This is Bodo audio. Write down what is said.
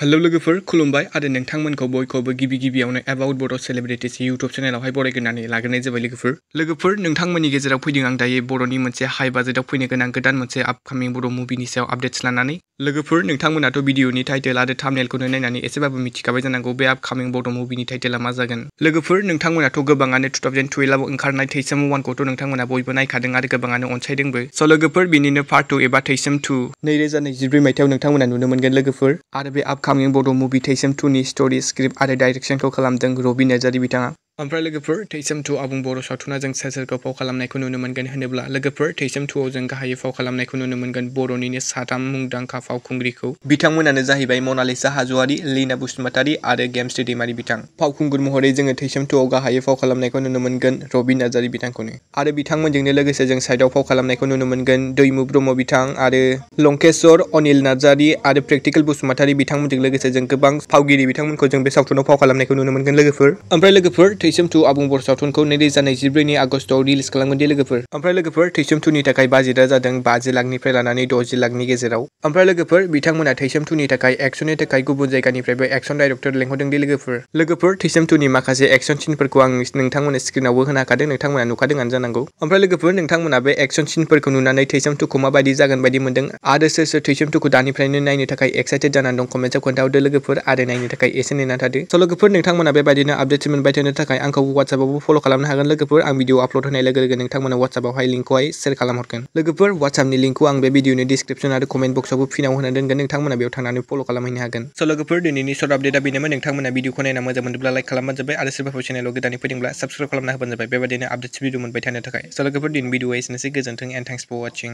हेलो लोगोफोर खुलुमबाय आरो नोंथांमोनखौ बयखौबो गिबियावनो एबाउट बड' सेलिब्रिटिज इउट्यूब चेनेलावहाय बरायग्रोनानै लाग्रोनाय जाबाय लोगोफोर नोंथांमोननि गेजेराव फैदों आं दायो बर'नि मोनसे हाई बाजेटाव फैनो गोनां गोदान मोनसे आपकामिं बर' मुभिनि सायाव आपडेट्स लानानै लोगोफोर नोंथांमोनाथ' भिडिअनि टाइटेल आरो थाम्बनेलखौनो नायनानै एसेबाबो मिथिखाबाय जानांगौ बे आपकामिं बड' मुभिनि टाइटेला मा जागोन। लोगोफोर नोंथांमोनाथ' गोबाङानो 2012आव ओंखारनाय थैसाम 1खौथ' नोंथांमोना बयबो नायखादों आरो गोबाङानो अनसायदोंबो। स' लोगोफोर बिनिनो पार्ट 2 एबा थैसाम 2 2024 मायथाइयाव नोंथांमोना नुनो मोनगोन लोगोफोर। आरो बे आपकामिं बड' मुभि थैसाम 2 नि स्ट'रि स्क्रिप्ट आरो डाइरेक्सनखौ खालामदों रबि नार्जारी बिथाङा। ओमफ्राय लोगोफोर थैसाम 2 आबुं बर' सावथुना जों सोरखौ फाव खालामनायखौ नुनो मोनगोन होनोब्ला लोगोफोर थैसाम 2 आव जों गाहायै फाव खालामनायखौ नुनो मोनगोन बर'निनो साथाम मुंदांखा फावखुंग्रिखौ। बिथांमोनानो जाहैबाय मनालिसा हाज'वारि, लीना बसुमतारी आरो गेमस्रि दैमारि बिथां। फावखुंगुर महरै जोङो थैसाम 2 आव गाहायै फाव खालामनायखौ नुनो मोनगोन रबि नार्जारी बिथांखौनो। आरो बिथांमोनजोंनो लोगोसे जों साइडआव फाव खालामनायखौ नुनो मोनगोन दैमु ब्रह्म बिथां आरो लंकेश्वर अनिल नार्जारी आरो प्रेक्टिकेल बसुमतारी बिथांमोनजों लोगोसे जों गोबां फावगिरि बिथांमोनखौ जों बे सावथुनाव फाव खालामनायखौ नुनो मोनगोन लोगोफोर। ओमफ्राय लोगोफोर थैसाम 2 आबुं बर' सावथुनखौ 2024 नि आगस्टआव रिलिज खालामगोन दि लोगोफोर। ओमफ्राय लोगोफोर थैसाम 2 नि थाखाय बाजेटआ जादों 50 लाखनिफ्राय लानानै 60 लाखनि गेजेराव। ओमफ्राय लोगोफोर बिथांमोना थैसाम 2 नि थाखाय एक्सननि थाखाय गुबुन जायगानिफ्रायबो एक्सन डाइरेक्टर लेंहरदों दि लोगोफोर थैसाम 2 नि माखासे एक्सन सिनफोरखौ आं नोंथांमोननो स्क्रिनावबो होनो हाखादों नोंथांमोना नुखादोंआनो जानांगौ। ओमफ्राय लोगोफोर नोंथांमोना बे एक्सन सिनफोरखौ नुनानै थैसाम 2 खौ माबायदि जागोन बायदि मोनदों आरो सोर थैसाम 2 खौ दानिफ्रायनो नायनो थाखाय एक्साइटेड जानानै दं कमेन्टआव खोन्थाहरदो लोगोफोर आरो नायनो थाखाय एसे नेना थादो। स' लोगोफोर नोंथांमोना बेबायदिनो आपडेट्स मोनबाय थानो थाखाय आंखौ WhatsAppआवबो फल' खालामनो हागोन लोगोफोर। आं भिडिअ आपल'ड होनाय लोगो लोगो नोंथांमोना WhatsAppआवहाय लिंकखौहाय शेयार खालामहरगोन। लोगोफोर WhatsAppनि लिंकखौ आं बे भिडिअनि डिसक्रिपसन आरो कमेन्ट बक्सआवबो पिनाव होना दोनगोन नोंथांमोना बेयाव थांनानै फल' खालामहैनो हागोन। स' लोगोफोर दिनैनि सर्ट आपडेटआ बेनोमोन नोंथांमोना भिडिअखौ नायना मोजां मोनोब्ला लाइक खालामबानो जाबाय आरो सोरबाफोर चेनेलाव गोदानै फैदोंब्ला साबस्क्राइब खालामना होबानो जाबाय बेबायदिनो आपडेट्स भिडिअ मोनबाय थानो थाखाय। स' लोगोफोर दिनैनि भिडिअआ एसेनोसै गोजोन्थों एन्ड थेंक्स फर वाचिं।